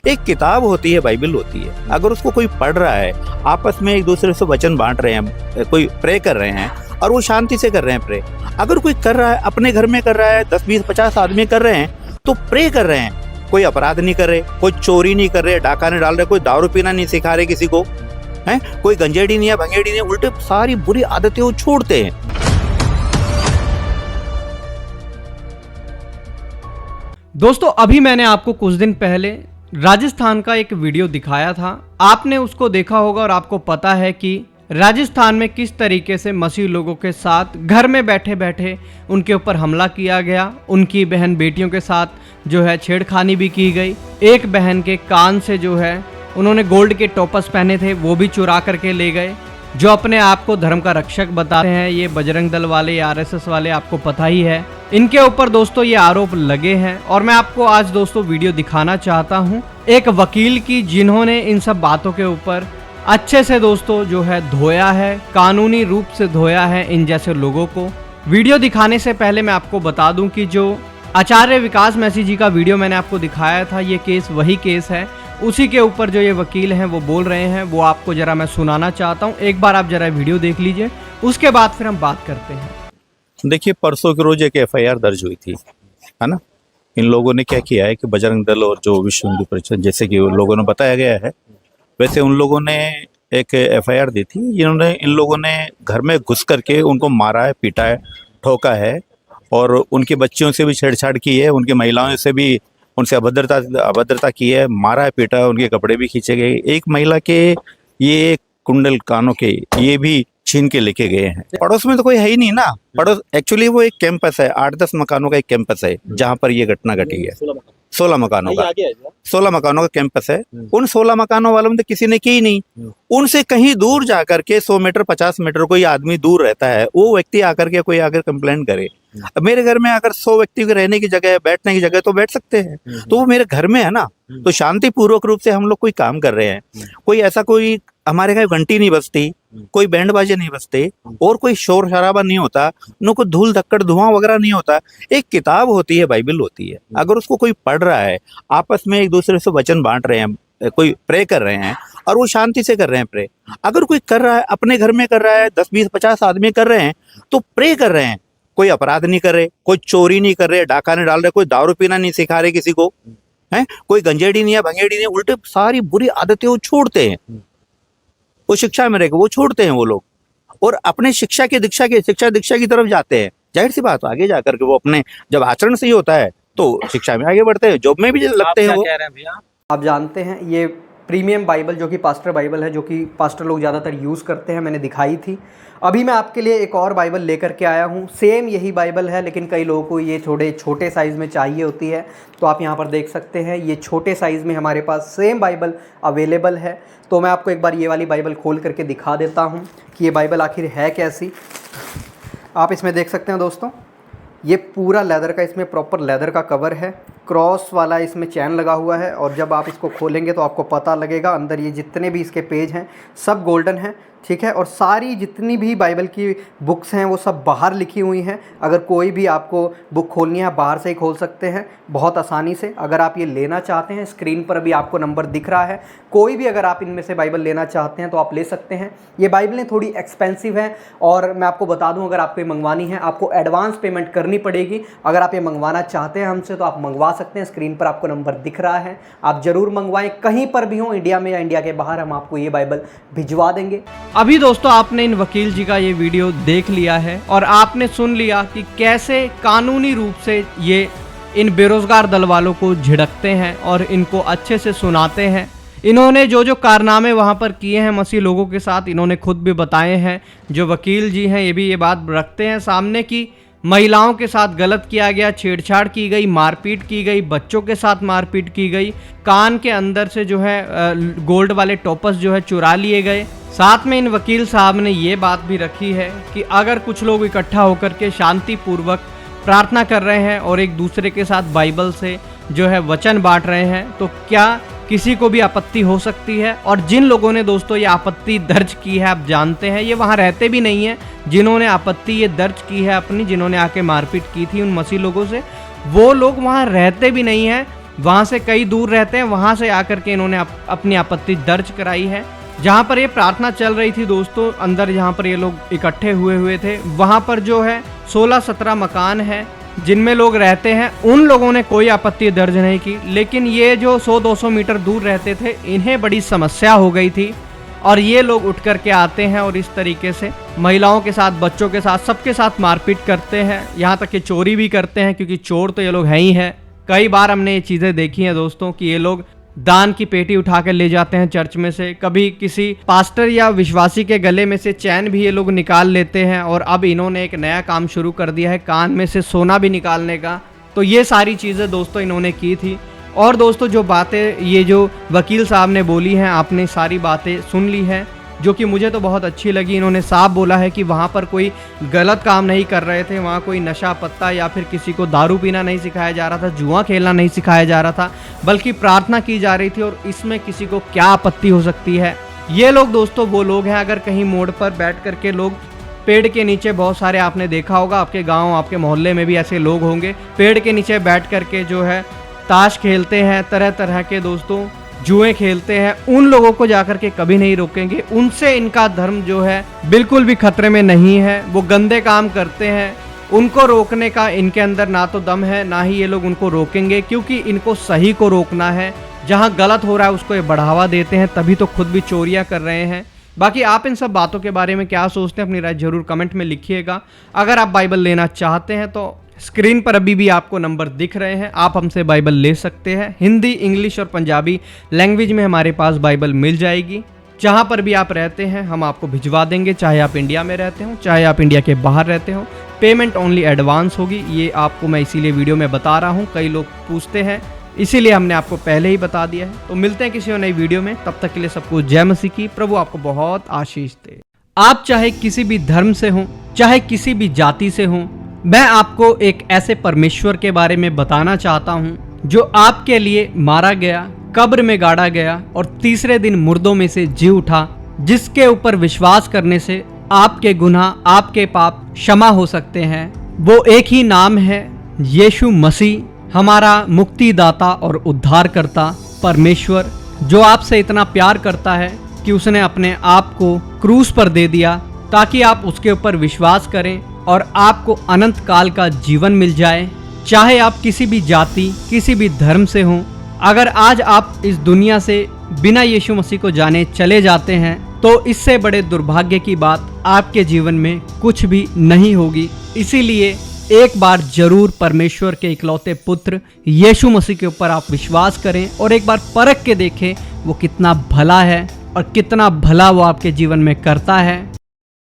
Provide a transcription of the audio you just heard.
एक किताब होती है, बाइबल होती है। अगर उसको कोई पढ़ रहा है, आपस में एक दूसरे से वचन बांट रहे हैं, कोई प्रे कर रहे हैं और वो शांति से कर रहे हैं प्रे। अगर कोई कर रहा है, अपने घर में कर रहा है, 10 20 50 आदमी कर रहे हैं तो प्रे कर रहे हैं। कोई अपराध नहीं कर रहे, कोई चोरी नहीं कर रहे, डाका नहीं डाल रहे, कोई दारू पीना नहीं सिखा रहे किसी को, है कोई गंजेड़ी नहीं है, भंगेड़ी नहीं है, उल्टे सारी बुरी आदतें वो छोड़ते हैं। दोस्तों अभी मैंने आपको कुछ दिन पहले राजस्थान का एक वीडियो दिखाया था, आपने उसको देखा होगा और आपको पता है कि राजस्थान में किस तरीके से मसीह लोगों के साथ घर में बैठे बैठे उनके ऊपर हमला किया गया, उनकी बहन बेटियों के साथ जो है छेड़खानी भी की गई। एक बहन के कान से जो है उन्होंने गोल्ड के टॉपर्स पहने थे वो भी चुरा करके ले गए। जो अपने आप को धर्म का रक्षक बताते हैं, ये बजरंग दल वाले या आरएसएस वाले, आपको पता ही है, इनके ऊपर दोस्तों ये आरोप लगे हैं। और मैं आपको आज दोस्तों वीडियो दिखाना चाहता हूं एक वकील की, जिन्होंने इन सब बातों के ऊपर अच्छे से दोस्तों जो है धोया है, कानूनी रूप से धोया है इन जैसे लोगों को। वीडियो दिखाने से पहले मैं आपको बता दूं कि जो आचार्य विकास मैसी जी का वीडियो मैंने आपको दिखाया था, ये केस वही केस है, उसी के ऊपर जो ये वकील हैं वो बोल रहे हैं, वो आपको जरा मैं सुनाना चाहता हूँ। एक बार आप जरा वीडियो देख लीजिए, उसके बाद फिर हम बात करते हैं। देखिए, परसों के रोज एक एफआईआर दर्ज हुई थी, है ना। इन लोगों ने क्या किया है कि बजरंग दल और जो विश्व हिंदू परिषद, जैसे कि उन लोगों ने बताया गया है, वैसे उन लोगों ने एक एफआईआर दी थी। जिन्होंने इन लोगों ने घर में घुस करके उनको मारा है, पीटा है, ठोका है और उनकी बच्चियों से भी छेड़छाड़ की है, उनकी महिलाओं से भी, उनसे अभद्रता की है, मारा है, पीटा है, उनके कपड़े भी खींचे गए। एक महिला के ये कुंडल कानों के ये भी छीन के लेके गए हैं। पड़ोस में तो कोई है ही नहीं ना, पड़ोस एक्चुअली वो एक कैंपस है, 8-10 मकानों का एक कैंपस है जहाँ पर ये घटना घटी है। 16 मकानों का कैंपस है। उन 16 मकानों वालों में तो किसी ने की ही नहीं। उनसे कहीं दूर जाकर के 100 मीटर 50 मीटर कोई आदमी दूर रहता है, वो व्यक्ति आकर के कोई आकर कंप्लेंट करे। अब मेरे घर में अगर 100 व्यक्ति के रहने की जगह, बैठने की जगह तो बैठ सकते हैं, तो वो मेरे घर में है ना, तो शांति पूर्वक रूप से हम लोग कोई काम कर रहे हैं। कोई ऐसा कोई हमारे घर घंटी नहीं बजती, कोई बैंड बाजे नहीं बजते और कोई शोर शराबा नहीं होता, न कोई धूल धक्कड़ धुआं वगैरह नहीं होता। एक किताब होती है, बाइबल होती है। अगर उसको कोई पढ़ रहा है, आपस में एक दूसरे से वचन बांट रहे हैं, कोई प्रे कर रहे हैं और वो शांति से कर रहे हैं प्रे। अगर कोई कर रहा है, अपने घर में कर रहा है, 10 20 50 आदमी कर रहे हैं तो प्रे कर रहे हैं। कोई अपराध नहीं कर रहे, कोई चोरी नहीं कर रहे, डाका नहीं डाल रहे, कोई दारू पीना नहीं सिखा रहे किसी को, है कोई गंजेड़ी नहीं है, भंगेड़ी नहीं है, उल्टे सारी बुरी आदतें वो छोड़ते हैं। वो शिक्षा में रहकर वो छोड़ते हैं वो लोग और अपने शिक्षा दीक्षा की तरफ जाते हैं। जाहिर सी बात, आगे जाकर के वो अपने जब आचरण सही होता है तो शिक्षा में आगे बढ़ते हैं, जॉब में भी लगते हैं वो। कह रहे हैं भैया, आप जानते हैं ये प्रीमियम बाइबल जो कि पास्टर बाइबल है, जो कि पास्टर लोग ज़्यादातर यूज़ करते हैं, मैंने दिखाई थी। अभी मैं आपके लिए एक और बाइबल लेकर के आया हूँ। सेम यही बाइबल है, लेकिन कई लोगों को ये थोड़े छोटे साइज़ में चाहिए होती है, तो आप यहाँ पर देख सकते हैं ये छोटे साइज़ में हमारे पास सेम बाइबल अवेलेबल है। तो मैं आपको एक बार ये वाली बाइबल खोल करके दिखा देता हूँ कि ये बाइबल आखिर है कैसी। आप इसमें देख सकते हैं दोस्तों, ये पूरा लेदर का, इसमें प्रॉपर लेदर का कवर है, क्रॉस वाला इसमें चैन लगा हुआ है और जब आप इसको खोलेंगे तो आपको पता लगेगा अंदर ये जितने भी इसके पेज हैं सब गोल्डन हैं, ठीक है। और सारी जितनी भी बाइबल की बुक्स हैं वो सब बाहर लिखी हुई हैं। अगर कोई भी आपको बुक खोलनी है बाहर से ही खोल सकते हैं बहुत आसानी से। अगर आप ये लेना चाहते हैं, स्क्रीन पर भी आपको नंबर दिख रहा है, कोई भी अगर आप इनमें से बाइबल लेना चाहते हैं तो आप ले सकते हैं। ये बाइबलें थोड़ी एक्सपेंसिव हैं और मैं आपको बता दूं, अगर आपको ये मंगवानी है आपको एडवांस पेमेंट करनी पड़ेगी। अगर आप ये मंगवाना चाहते हैं हमसे तो आप मंगवा सकते हैं, स्क्रीन पर आपको नंबर दिख रहा है, आप ज़रूर मंगवाएं। कहीं पर भी हो, इंडिया में या इंडिया के बाहर, हम आपको ये बाइबल भिजवा देंगे। अभी दोस्तों आपने इन वकील जी का ये वीडियो देख लिया है और आपने सुन लिया कि कैसे कानूनी रूप से ये इन बेरोजगार दल वालों को झिड़कते हैं और इनको अच्छे से सुनाते हैं। इन्होंने जो जो कारनामे वहाँ पर किए हैं मसीह लोगों के साथ, इन्होंने खुद भी बताए हैं। जो वकील जी हैं ये भी ये बात रखते हैं सामने कि महिलाओं के साथ गलत किया गया, छेड़छाड़ की गई, मारपीट की गई, बच्चों के साथ मारपीट की गई, कान के अंदर से जो है गोल्ड वाले टॉपर्स जो है चुरा लिए गए। साथ में इन वकील साहब ने ये बात भी रखी है कि अगर कुछ लोग इकट्ठा होकर के शांतिपूर्वक प्रार्थना कर रहे हैं और एक दूसरे के साथ बाइबल से जो है वचन बांट रहे हैं तो क्या किसी को भी आपत्ति हो सकती है। और जिन लोगों ने दोस्तों ये आपत्ति दर्ज की है, आप जानते हैं ये वहाँ रहते भी नहीं हैं, जिन्होंने आपत्ति ये दर्ज की है अपनी, जिन्होंने आके मारपीट की थी उन मसीह लोगों से, वो लोग वहाँ रहते भी नहीं हैं। वहाँ से कई दूर रहते हैं, वहाँ से आकर के इन्होंने अपनी आपत्ति दर्ज कराई है। जहाँ पर ये प्रार्थना चल रही थी दोस्तों, अंदर जहाँ पर ये लोग इकट्ठे हुए थे, वहाँ पर जो है 16-17 मकान है जिनमें लोग रहते हैं। उन लोगों ने कोई आपत्ति दर्ज नहीं की, लेकिन ये जो 100-200 मीटर दूर रहते थे, इन्हें बड़ी समस्या हो गई थी और ये लोग उठ कर के आते हैं और इस तरीके से महिलाओं के साथ, बच्चों के साथ, सबके साथ मारपीट करते हैं। यहाँ तक कि चोरी भी करते हैं, क्योंकि चोर तो ये लोग हैं ही है। कई बार हमने ये चीज़ें देखी हैं दोस्तों कि ये लोग दान की पेटी उठा कर ले जाते हैं चर्च में से, कभी किसी पास्टर या विश्वासी के गले में से चैन भी ये लोग निकाल लेते हैं। और अब इन्होंने एक नया काम शुरू कर दिया है, कान में से सोना भी निकालने का। तो ये सारी चीज़ें दोस्तों इन्होंने की थी। और दोस्तों जो बातें ये जो वकील साहब ने बोली हैं, आपने सारी बातें सुन ली है, जो कि मुझे तो बहुत अच्छी लगी। इन्होंने साफ बोला है कि वहाँ पर कोई गलत काम नहीं कर रहे थे, वहाँ कोई नशा पत्ता या फिर किसी को दारू पीना नहीं सिखाया जा रहा था, जुआ खेलना नहीं सिखाया जा रहा था, बल्कि प्रार्थना की जा रही थी। और इसमें किसी को क्या आपत्ति हो सकती है। ये लोग दोस्तों वो लोग हैं, अगर कहीं मोड़ पर बैठ करके लोग पेड़ के नीचे, बहुत सारे आपने देखा होगा, आपके गाँव, आपके मोहल्ले में भी ऐसे लोग होंगे, पेड़ के नीचे बैठ करके जो है ताश खेलते हैं, तरह तरह के दोस्तों जुए खेलते हैं, उन लोगों को जाकर के कभी नहीं रोकेंगे। उनसे इनका धर्म जो है बिल्कुल भी खतरे में नहीं है। वो गंदे काम करते हैं, उनको रोकने का इनके अंदर ना तो दम है, ना ही ये लोग उनको रोकेंगे, क्योंकि इनको सही को रोकना है। जहाँ गलत हो रहा है उसको ये बढ़ावा देते हैं, तभी तो खुद भी चोरियाँ कर रहे हैं। बाकी आप इन सब बातों के बारे में क्या सोचते हैं, अपनी राय जरूर कमेंट में लिखिएगा। अगर आप बाइबल लेना चाहते हैं तो स्क्रीन पर अभी भी आपको नंबर दिख रहे हैं, आप हमसे बाइबल ले सकते हैं। हिंदी, इंग्लिश और पंजाबी लैंग्वेज में हमारे पास बाइबल मिल जाएगी। जहां पर भी आप रहते हैं हम आपको भिजवा देंगे, चाहे आप इंडिया में रहते हो, चाहे आप इंडिया के बाहर रहते हो। पेमेंट ओनली एडवांस होगी, ये आपको मैं इसीलिए वीडियो में बता रहा हूँ, कई लोग पूछते हैं, इसीलिए हमने आपको पहले ही बता दिया है। तो मिलते हैं किसी और नई वीडियो में, तब तक के लिए सबको जय मसीह की। प्रभु आपको बहुत आशीष दे। आप चाहे किसी भी धर्म से हो, चाहे किसी भी जाति से हो, मैं आपको एक ऐसे परमेश्वर के बारे में बताना चाहता हूँ जो आपके लिए मारा गया, कब्र में गाड़ा गया और तीसरे दिन मुर्दों में से जी उठा, जिसके ऊपर विश्वास करने से आपके गुनाह, आपके पाप क्षमा हो सकते हैं। वो एक ही नाम है, यीशु मसीह, हमारा मुक्तिदाता और उद्धारकर्ता परमेश्वर, जो आपसे इतना प्यार करता है कि उसने अपने आप को क्रूस पर दे दिया, ताकि आप उसके ऊपर विश्वास करें और आपको अनंत काल का जीवन मिल जाए। चाहे आप किसी भी जाति, किसी भी धर्म से हों, अगर आज आप इस दुनिया से बिना यीशु मसीह को जाने चले जाते हैं, तो इससे बड़े दुर्भाग्य की बात आपके जीवन में कुछ भी नहीं होगी। इसीलिए एक बार जरूर परमेश्वर के इकलौते पुत्र यीशु मसीह के ऊपर आप विश्वास करें और एक बार परख के देखें वो कितना भला है और कितना भला वो आपके जीवन में करता है।